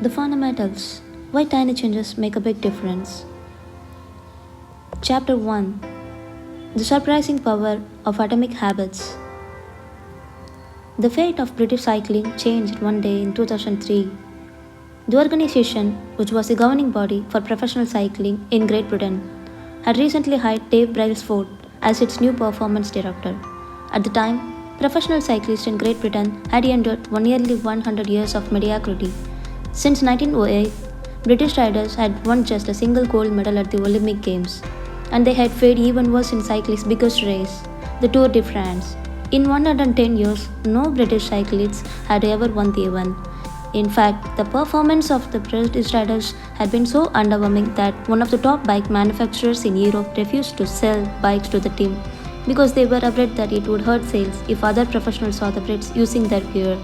The fundamentals. Why tiny changes make a big difference. Chapter 1. The surprising power of atomic habits. The fate of British cycling changed one day in 2003. The organization, which was the governing body for professional cycling in Great Britain, had recently hired Dave Brailsford as its new performance director. At the time, professional cyclists in Great Britain had endured nearly 100 years of mediocrity. Since 1908, British riders had won just a single gold medal at the Olympic Games, and they had fared even worse in cycling's biggest race, the Tour de France. In 110 years, no British cyclists had ever won the event. In fact, the performance of the British riders had been so underwhelming that one of the top bike manufacturers in Europe refused to sell bikes to the team because they were afraid that it would hurt sales if other professionals saw the Brits using their gear.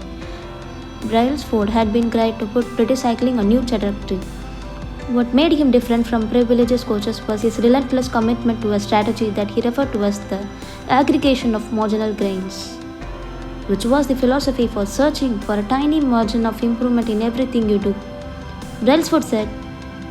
Brailsford had been tried to put British cycling on a new trajectory. What made him different from privileged coaches was his relentless commitment to a strategy that he referred to as the aggregation of marginal gains, which was the philosophy for searching for a tiny margin of improvement in everything you do. Brailsford said,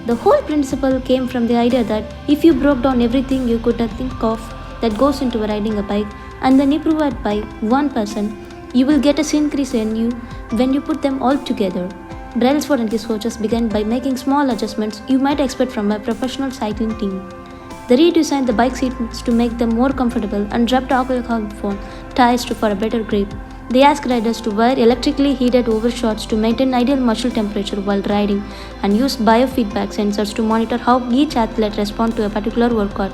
the whole principle came from the idea that if you broke down everything you could think of that goes into riding a bike and then improve it by 1%, you will get a increase in you when you put them all together. Brailsford and his coaches began by making small adjustments you might expect from a professional cycling team. They redesigned the bike seats to make them more comfortable and dropped alcohol foam tires for a better grip. They asked riders to wear electrically heated overshorts to maintain ideal muscle temperature while riding and used biofeedback sensors to monitor how each athlete responds to a particular workout.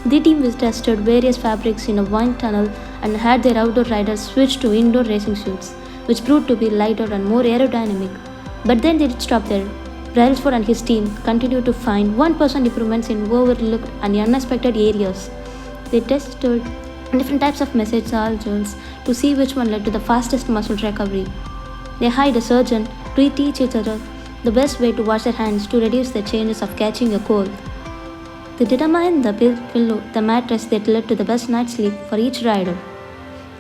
The team tested various fabrics in a wind tunnel and had their outdoor riders switch to indoor racing suits, which proved to be lighter and more aerodynamic. But then they didn't stop there. Brailsford and his team continued to find 1% improvements in overlooked and unexpected areas. They tested different types of massage salts to see which one led to the fastest muscle recovery. They hired a surgeon to teach each other the best way to wash their hands to reduce the chances of catching a cold. They determined the pillow, the mattress that led to the best night's sleep for each rider.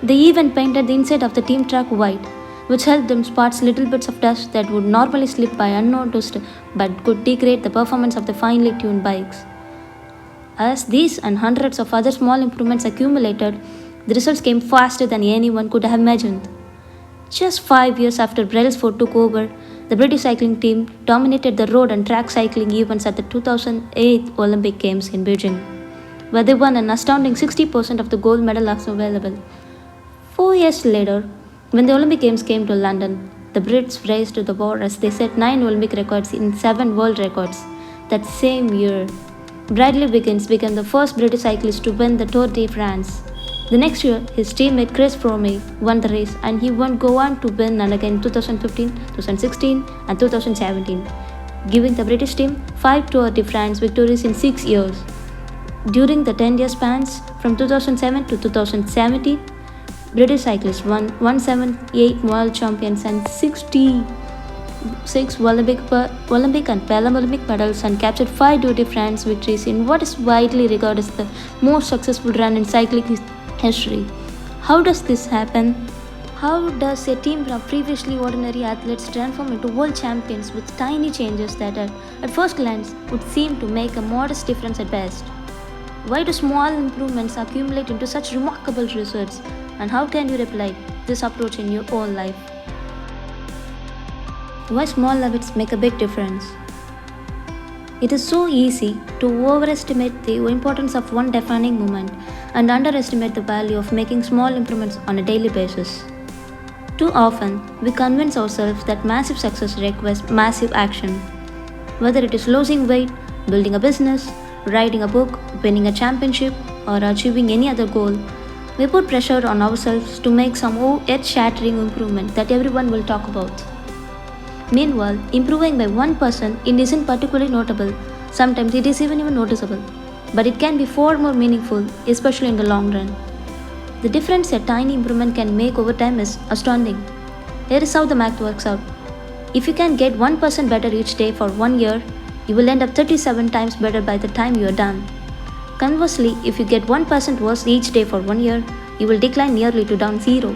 They even painted the inside of the team truck white, which helped them spot little bits of dust that would normally slip by unnoticed but could degrade the performance of the finely tuned bikes. As these and hundreds of other small improvements accumulated, the results came faster than anyone could have imagined. Just 5 years after Brailsford took over, the British cycling team dominated the road and track cycling events at the 2008 Olympic Games in Beijing, where they won an astounding 60% of the gold medals available. 4 years later, when the Olympic Games came to London, the Brits raced to the bar as they set 9 Olympic records in 7 world records. That same year, Bradley Wiggins became the first British cyclist to win the Tour de France. The next year, his teammate Chris Froome won the race and he would go on to win and again in 2015, 2016 and 2017, giving the British team 5 Tour de France victories in 6 years. During the 10-year spans from 2007 to 2017, British cyclists won 178 world champions and 66 Olympic and Paralympic medals and captured 5 Tour de France victories in what is widely regarded as the most successful run in cycling history. How does this happen? How does a team of previously ordinary athletes transform into world champions with tiny changes that at first glance would seem to make a modest difference at best? Why do small improvements accumulate into such remarkable results? And how can you apply this approach in your own life? Why small habits make a big difference? It is so easy to overestimate the importance of one defining moment and underestimate the value of making small improvements on a daily basis. Too often, we convince ourselves that massive success requires massive action. Whether it is losing weight, building a business, writing a book, winning a championship, or achieving any other goal, we put pressure on ourselves to make some earth-shattering improvement that everyone will talk about. Meanwhile, improving by 1% it isn't particularly notable. Sometimes it is even noticeable, but it can be far more meaningful, especially in the long run. The difference a tiny improvement can make over time is astounding. Here is how the math works out. If you can get 1% better each day for 1 year, you will end up 37 times better by the time you are done. Conversely, if you get 1% worse each day for 1 year, you will decline nearly to down zero.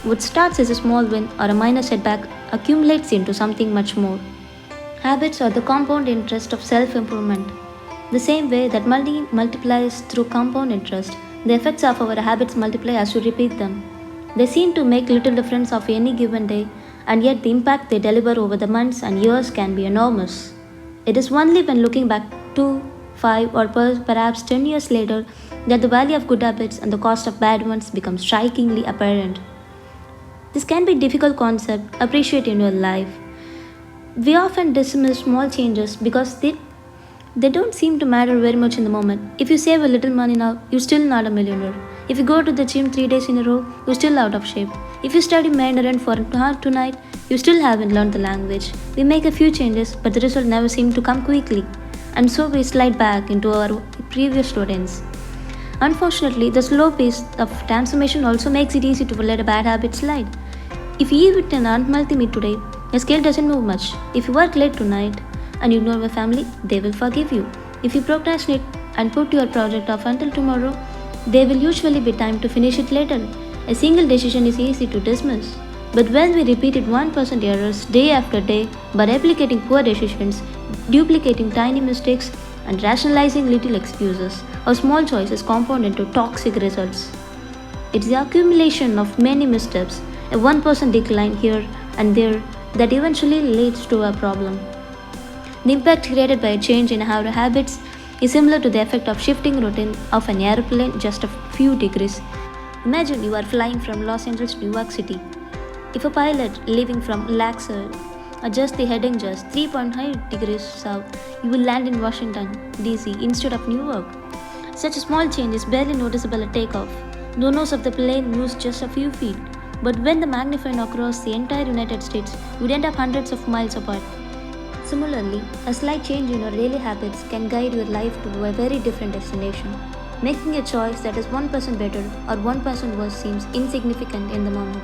What starts as a small win or a minor setback accumulates into something much more. Habits are the compound interest of self improvement. The same way that money multiplies through compound interest, the effects of our habits multiply as we repeat them. They seem to make little difference of any given day, and yet the impact they deliver over the months and years can be enormous. It is only when looking back 2, 5, or perhaps 10 years later that the value of good habits and the cost of bad ones become strikingly apparent. This can be a difficult concept to appreciate in your life. We often dismiss small changes because they don't seem to matter very much in the moment. If you save a little money now, you're still not a millionaire. If you go to the gym 3 days in a row, you're still out of shape. If you study Mandarin for an hour tonight, you still haven't learned the language. We make a few changes, but the result never seems to come quickly. And so we slide back into our previous routines. Unfortunately, the slow pace of transformation also makes it easy to let a bad habit slide. If you eat an unhealthy meal today, your scale doesn't move much. If you work late tonight and ignore your family, they will forgive you. If you procrastinate and put your project off until tomorrow, there will usually be time to finish it later. A single decision is easy to dismiss. But when we repeated 1% errors day after day by replicating poor decisions, duplicating tiny mistakes, and rationalizing little excuses, our small choices compound into toxic results. It's the accumulation of many missteps, a 1% decline here and there, that eventually leads to a problem. The impact created by a change in our habits is similar to the effect of shifting routine of an airplane just a few degrees. Imagine you are flying from Los Angeles to New York City. If a pilot leaving from Laxer adjusts the heading just 3.5 degrees south, you will land in Washington, D.C. instead of New York. Such a small change is barely noticeable at takeoff. The nose of the plane moves just a few feet, but when the magnifying across the entire United States, you would end up hundreds of miles apart. Similarly, a slight change in your daily habits can guide your life to a very different destination. Making a choice that is 1% better or 1% worse seems insignificant in the moment.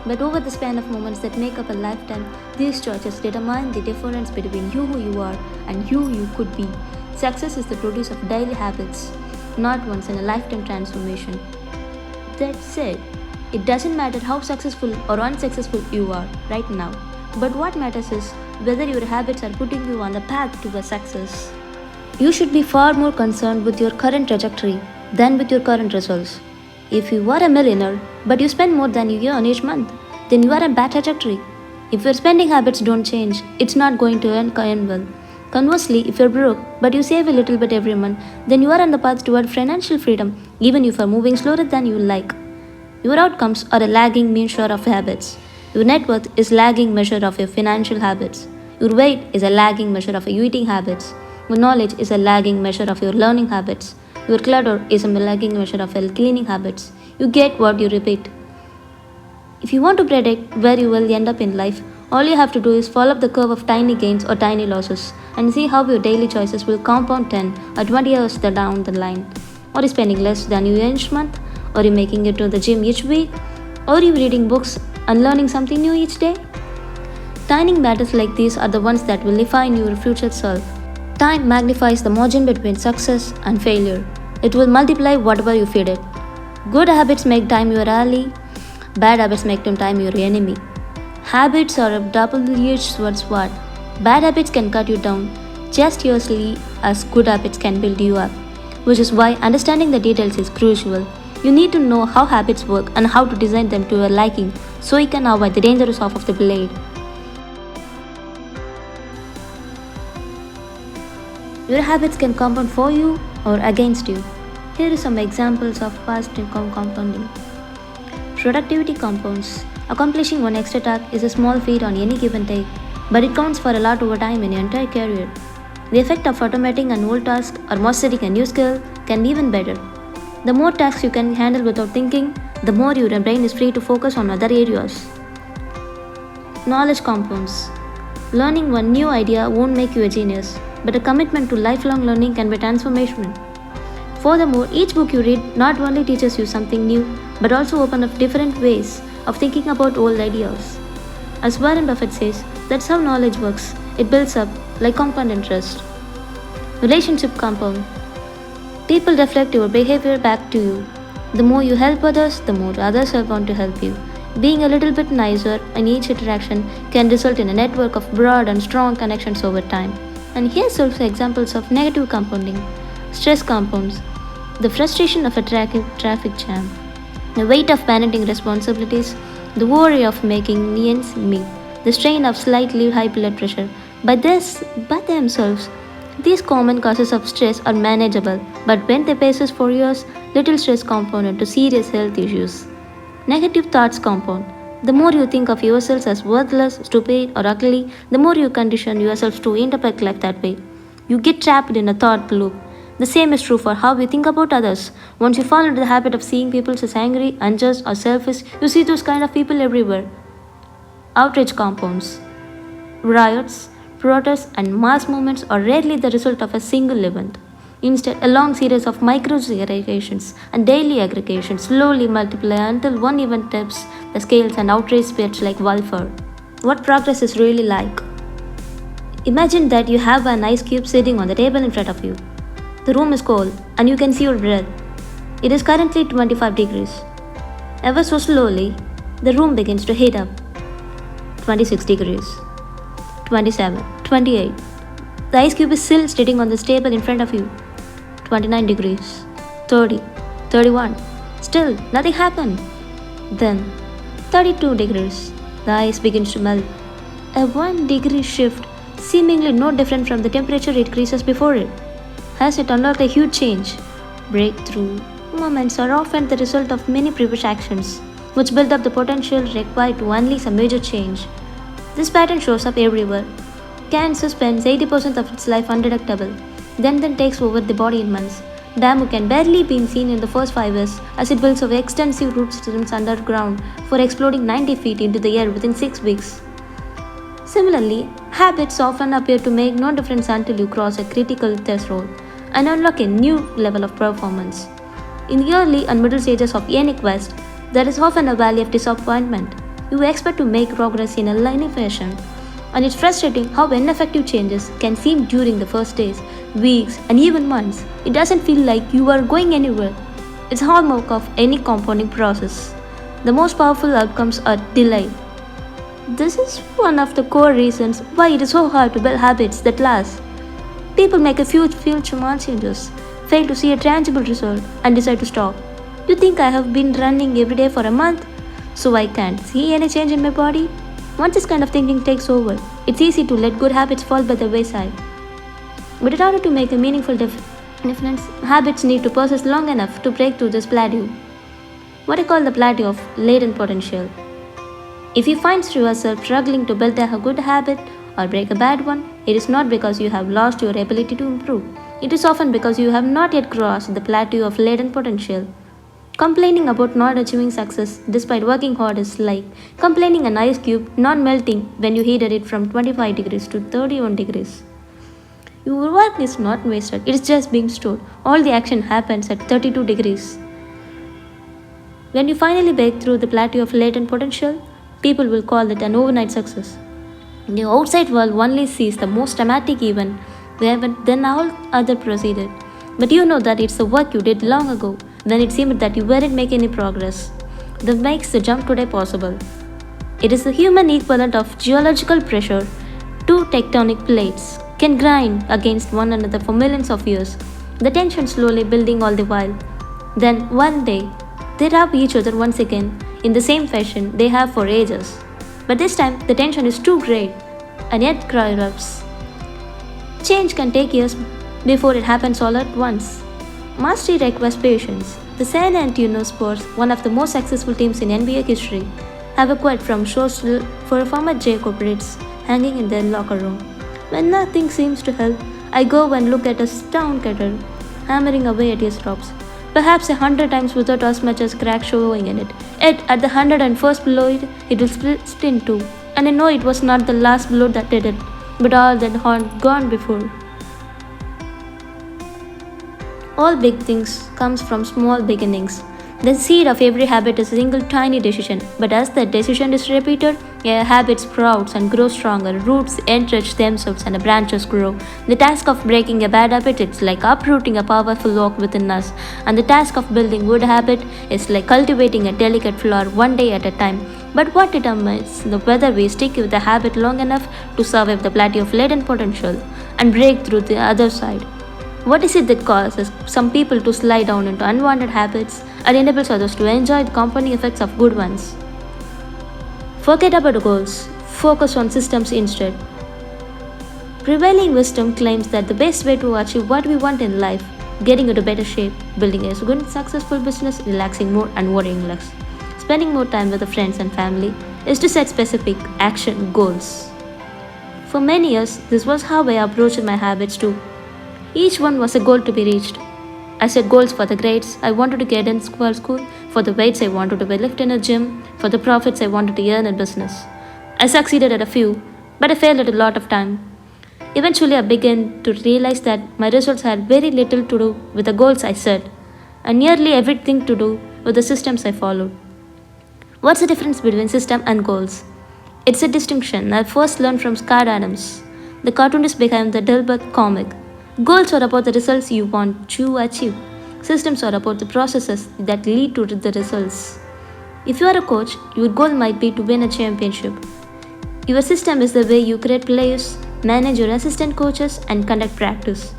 But over the span of moments that make up a lifetime, these choices determine the difference between you who you are and who you could be. Success is the produce of daily habits, not once in a lifetime transformation. That said, it doesn't matter how successful or unsuccessful you are right now, but what matters is whether your habits are putting you on the path to a success. You should be far more concerned with your current trajectory than with your current results. If you are a millionaire but you spend more than you earn each month, then you are on bad trajectory. If your spending habits don't change, it's not going to end well. Conversely, if you're broke but you save a little bit every month, then you are on the path toward financial freedom, even if you are moving slower than you like. Your outcomes are a lagging measure of habits. Your net worth is a lagging measure of your financial habits. Your weight is a lagging measure of your eating habits. Your knowledge is a lagging measure of your learning habits. Your clutter is a lagging measure of your cleaning habits. You get what you repeat. If you want to predict where you will end up in life, all you have to do is follow up the curve of tiny gains or tiny losses and see how your daily choices will compound 10 or 20 years down the line. Are you spending less than you earn each month? Are you making it to the gym each week? Are you reading books and learning something new each day? Tiny matters like these are the ones that will define your future self. Time magnifies the margin between success and failure. It will multiply whatever you feed it. Good habits make time your ally. Bad habits make time your enemy. Habits are a double-edged sword. Bad habits can cut you down just as easily as good habits can build you up, which is why understanding the details is crucial. You need to know how habits work and how to design them to your liking so you can avoid the dangerous off of the blade. Your habits can compound for you or against you. Here are some examples of past compounding. Productivity compounds. Accomplishing one extra task is a small feat on any given day, but it counts for a lot over time in your entire career. The effect of automating an old task or mastering a new skill can be even better. The more tasks you can handle without thinking, the more your brain is free to focus on other areas. Knowledge compounds. Learning one new idea won't make you a genius, but a commitment to lifelong learning can be transformational. Furthermore, each book you read not only teaches you something new, but also opens up different ways of thinking about old ideas. As Warren Buffett says, that's how knowledge works. It builds up like compound interest. Relationship compound. People reflect your behavior back to you. The more you help others, the more others will want to help you. Being a little bit nicer in each interaction can result in a network of broad and strong connections over time. And here's also examples of negative compounding. Stress compounds. The frustration of a traffic jam, the weight of parenting responsibilities, the worry of making ends meet, the strain of slightly high blood pressure. By themselves, these common causes of stress are manageable, but when they persist for years, little stress compound into serious health issues. Negative thoughts compound. The more you think of yourself as worthless, stupid, or ugly, the more you condition yourself to interpret life that way. You get trapped in a thought loop. The same is true for how we think about others. Once you fall into the habit of seeing people as angry, unjust, or selfish, you see those kind of people everywhere. Outrage compounds. Riots, protests, and mass movements are rarely the result of a single event. Instead, a long series of micro aggregations and daily aggregations slowly multiply until one event tips the scales and outrage spreads like wildfire. What progress is really like? Imagine that you have an ice cube sitting on the table in front of you. The room is cold and you can see your breath. It is currently 25 degrees. Ever so slowly, the room begins to heat up. 26 degrees. 27, 28. The ice cube is still sitting on this table in front of you. 29 degrees. 30, 31. Still, nothing happened. Then, 32 degrees. The ice begins to melt. A 1 degree shift, seemingly no different from the temperature it increases before it, has it unlocked a huge change. Breakthrough moments are often the result of many previous actions, which build up the potential required to unleash a major change. This pattern shows up everywhere. Cancer spends 80% of its life undetectable, then takes over the body in months. Bamboo can barely be seen in the first 5 years as it builds over extensive root systems underground for exploding 90 feet into the air within 6 weeks. Similarly, habits often appear to make no difference until you cross a critical threshold and unlock a new level of performance. In the early and middle stages of any quest, there is often a valley of disappointment. You expect to make progress in a linear fashion, and it's frustrating how ineffective changes can seem during the first days, weeks, and even months. It doesn't feel like you are going anywhere. It's a hallmark of any compounding process. The most powerful outcomes are delayed. This is one of the core reasons why it is so hard to build habits that last. People make a few small changes, fail to see a tangible result, and decide to stop. You think I have been running every day for a month, so I can't see any change in my body? Once this kind of thinking takes over, it's easy to let good habits fall by the wayside. But in order to make a meaningful difference, habits need to persist long enough to break through this plateau. What I call the plateau of latent potential. If you find yourself struggling to build a good habit or break a bad one, it is not because you have lost your ability to improve. It is often because you have not yet crossed the plateau of latent potential. Complaining about not achieving success despite working hard is like complaining an ice cube not melting when you heated it from 25 degrees to 31 degrees. Your work is not wasted, it is just being stored. All the action happens at 32 degrees. When you finally break through the plateau of latent potential, people will call it an overnight success. The outside world only sees the most dramatic event, then all other proceeded. But you know that it's the work you did long ago, when it seemed that you weren't making any progress, that makes the jump today possible. It is the human equivalent of geological pressure. Two tectonic plates can grind against one another for millions of years, the tension slowly building all the while. Then one day, they rub each other once again in the same fashion they have for ages. But this time, the tension is too great, and yet erupts. Change can take years before it happens all at once. Mastery requires patience. The San Antonio Spurs, one of the most successful teams in NBA history, have a quote from shows for a former Jacob Ritz hanging in their locker room. When nothing seems to help, I go and look at a stone cutter hammering away at his drops, perhaps 100 times without as much as crack showing in it. Yet at the 101st blow it will split in two, and I know it was not the last blow that did it, but all that had gone before. All big things comes from small beginnings. The seed of every habit is a single tiny decision, but as that decision is repeated, a habit sprouts and grows stronger, roots entrench themselves and the branches grow. The task of breaking a bad habit is like uprooting a powerful oak within us, and the task of building good habit is like cultivating a delicate flower one day at a time. But what determines whether we stick with the habit long enough to survive the plateau of latent potential and break through the other side? What is it that causes some people to slide down into unwanted habits and enables others to enjoy the compounding effects of good ones? Forget about goals, focus on systems instead. Prevailing wisdom claims that the best way to achieve what we want in life, getting into better shape, building a good successful business, relaxing more and worrying less, spending more time with the friends and family, is to set specific action goals. For many years, this was how I approached my habits too. Each one was a goal to be reached. I set goals for the grades I wanted to get in school, for the weights I wanted to lift in a gym, for the profits I wanted to earn in business. I succeeded at a few, but I failed at a lot of time. Eventually, I began to realize that my results had very little to do with the goals I set, and nearly everything to do with the systems I followed. What's the difference between system and goals? It's a distinction I first learned from Scott Adams, the cartoonist behind the Dilbert comic. Goals are about the results you want to achieve. Systems are about the processes that lead to the results. If you are a coach, your goal might be to win a championship. Your system is the way you create players, manage your assistant coaches, and conduct practice.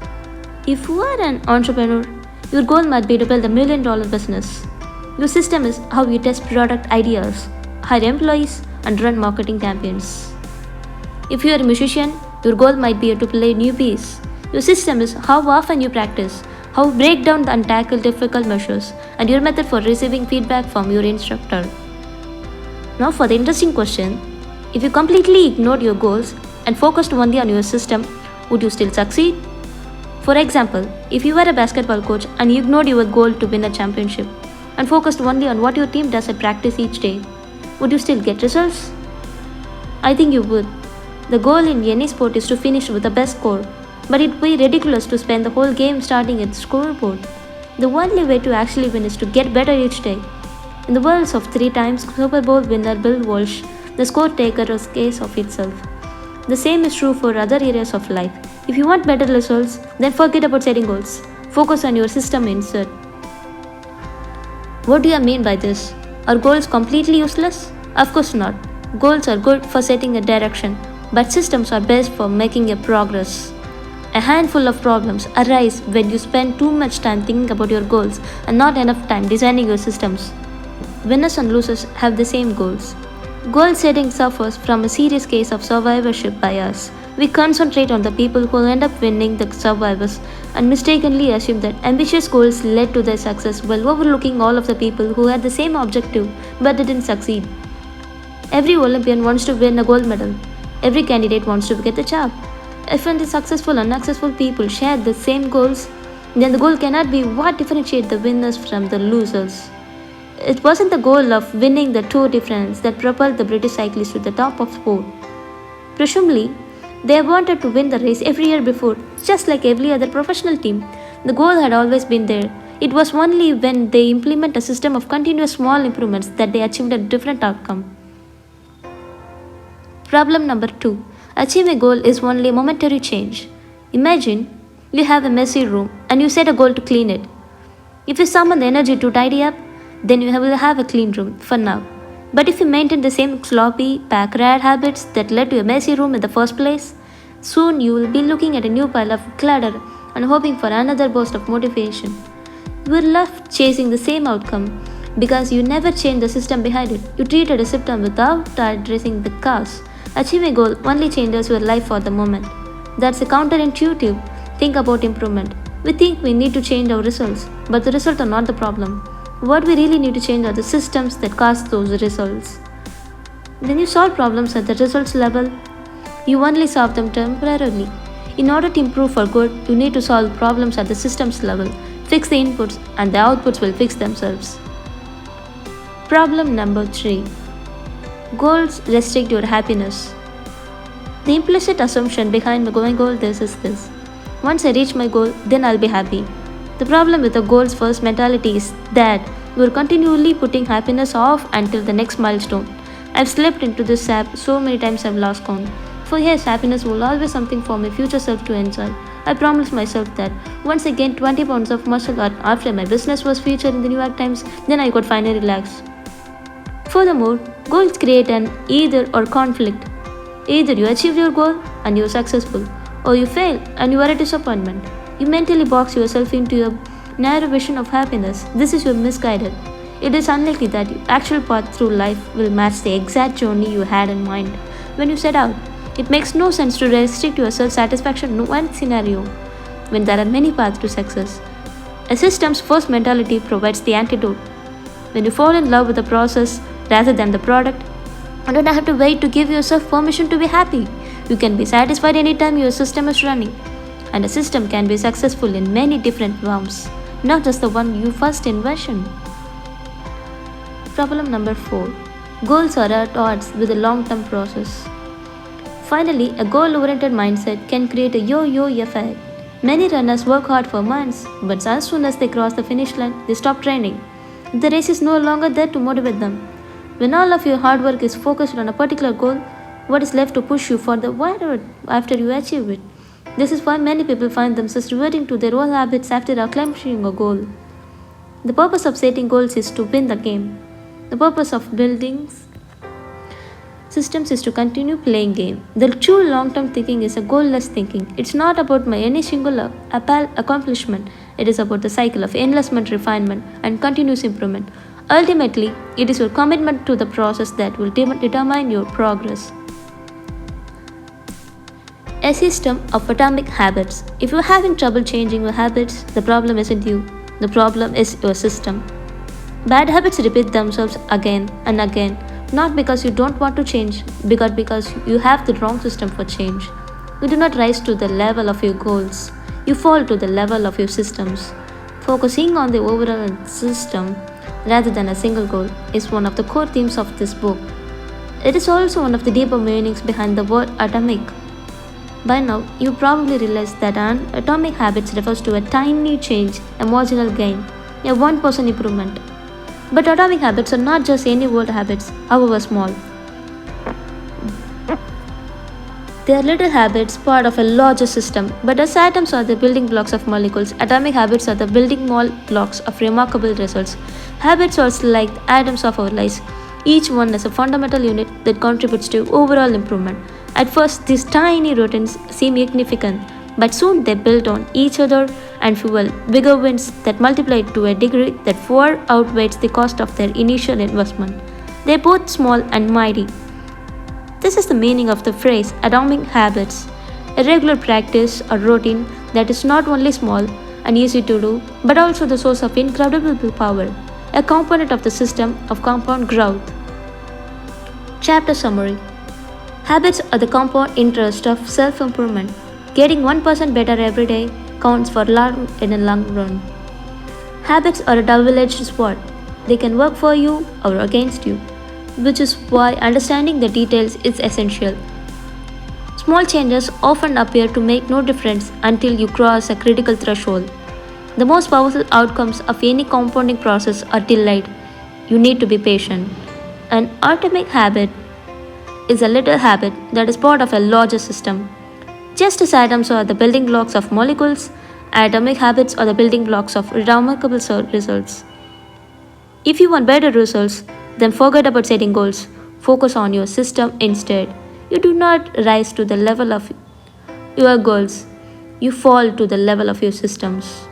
If you are an entrepreneur, your goal might be to build $1 million business. Your system is how you test product ideas, hire employees, and run marketing campaigns. If you are a musician, your goal might be to play new piece. Your system is how often you practice, how you break down and tackle difficult measures, and your method for receiving feedback from your instructor. Now for the interesting question, if you completely ignored your goals and focused only on your system, would you still succeed? For example, if you were a basketball coach and you ignored your goal to win a championship and focused only on what your team does at practice each day, would you still get results? I think you would. The goal in any sport is to finish with the best score, but it would be ridiculous to spend the whole game starting at the scoreboard. The only way to actually win is to get better each day. In the words of 3 times Super Bowl winner Bill Walsh, the score taker is a case of itself. The same is true for other areas of life. If you want better results, then forget about setting goals. Focus on your system instead. What do I mean by this? Are goals completely useless? Of course not. Goals are good for setting a direction, but systems are best for making a progress. A handful of problems arise when you spend too much time thinking about your goals and not enough time designing your systems. Winners and losers have the same goals. Goal setting suffers from a serious case of survivorship bias. We concentrate on the people who end up winning, the survivors, and mistakenly assume that ambitious goals led to their success while overlooking all of the people who had the same objective but didn't succeed. Every Olympian wants to win a gold medal. Every candidate wants to get the job. If the successful and unsuccessful people share the same goals, then the goal cannot be what differentiates the winners from the losers. It wasn't the goal of winning the Tour de France that propelled the British cyclists to the top of sport. Presumably, they wanted to win the race every year before, just like every other professional team. The goal had always been there. It was only when they implement a system of continuous small improvements that they achieved a different outcome. Problem number 2. Achieving a goal is only a momentary change. Imagine you have a messy room and you set a goal to clean it. If you summon the energy to tidy up, then you will have a clean room for now. But if you maintain the same sloppy, backyard habits that led to a messy room in the first place, soon you will be looking at a new pile of clutter and hoping for another burst of motivation. You are left chasing the same outcome because you never changed the system behind it. You treated a symptom without addressing the cause. Achieving a goal only changes your life for the moment. That's a counterintuitive. Think about improvement. We think we need to change our results, but the results are not the problem. What we really need to change are the systems that cause those results. When you solve problems at the results level, you only solve them temporarily. In order to improve for good, you need to solve problems at the systems level, fix the inputs, and the outputs will fix themselves. Problem number 3. Goals restrict your happiness. The implicit assumption behind my going goal is this. Once I reach my goal, then I'll be happy. The problem with the goals first mentality is that you are continually putting happiness off until the next milestone. I've slipped into this trap so many times I've lost count. For years, happiness will always something for my future self to enjoy. I promised myself that once I gained 20 pounds of muscle after my business was featured in the New York Times, then I could finally relax. Furthermore, goals create an either or conflict. Either you achieve your goal and you are successful, or you fail and you are a disappointment. You mentally box yourself into a narrow vision of happiness. This is your misguided. It is unlikely that your actual path through life will match the exact journey you had in mind when you set out. It makes no sense to restrict your self satisfaction to one scenario when there are many paths to success. A system's first mentality provides the antidote. When you fall in love with the process rather than the product, you don't have to wait to give yourself permission to be happy. You can be satisfied anytime your system is running. And a system can be successful in many different forms, not just the one you first envisioned. Problem number 4. Goals are at odds with the long term process. Finally, a goal oriented mindset can create a yo yo effect. Many runners work hard for months, but as soon as they cross the finish line, they stop training. The race is no longer there to motivate them. When all of your hard work is focused on a particular goal, what is left to push you further forward after you achieve it? This is why many people find themselves reverting to their old habits after accomplishing a goal. The purpose of setting goals is to win the game. The purpose of building systems is to continue playing game. The true long-term thinking is a goal-less thinking. It's not about any single accomplishment. It is about the cycle of endlessment, refinement, and continuous improvement. Ultimately, it is your commitment to the process that will determine your progress. A system of atomic habits. If you're having trouble changing your habits, the problem isn't you. The problem is your system. Bad habits repeat themselves again and again, not because you don't want to change, but because you have the wrong system for change. You do not rise to the level of your goals, you fall to the level of your systems. Focusing on the overall system rather than a single goal is one of the core themes of this book. It is also one of the deeper meanings behind the word atomic. By now, you probably realize that an atomic habits refers to a tiny change, a marginal gain, a 1% improvement. But atomic habits are not just any old habits, however small. They are little habits, part of a larger system. But as atoms are the building blocks of molecules, atomic habits are the building blocks of remarkable results. Habits are like the atoms of our lives. Each one is a fundamental unit that contributes to overall improvement. At first, these tiny routines seem insignificant, but soon they build on each other and fuel bigger wins that multiply to a degree that far outweighs the cost of their initial investment. They are both small and mighty. This is the meaning of the phrase atomic habits, a regular practice or routine that is not only small and easy to do, but also the source of incredible power, a component of the system of compound growth. Chapter Summary. Habits are the compound interest of self-improvement. Getting 1% better every day counts for long in the long run. Habits are a double-edged sword. They can work for you or against you, which is why understanding the details is essential. Small changes often appear to make no difference until you cross a critical threshold. The most powerful outcomes of any compounding process are delayed. You need to be patient. An atomic habit is a little habit that is part of a larger system. Just as atoms are the building blocks of molecules, atomic habits are the building blocks of remarkable results. If you want better results, then forget about setting goals. Focus on your system instead. You do not rise to the level of your goals, you fall to the level of your systems.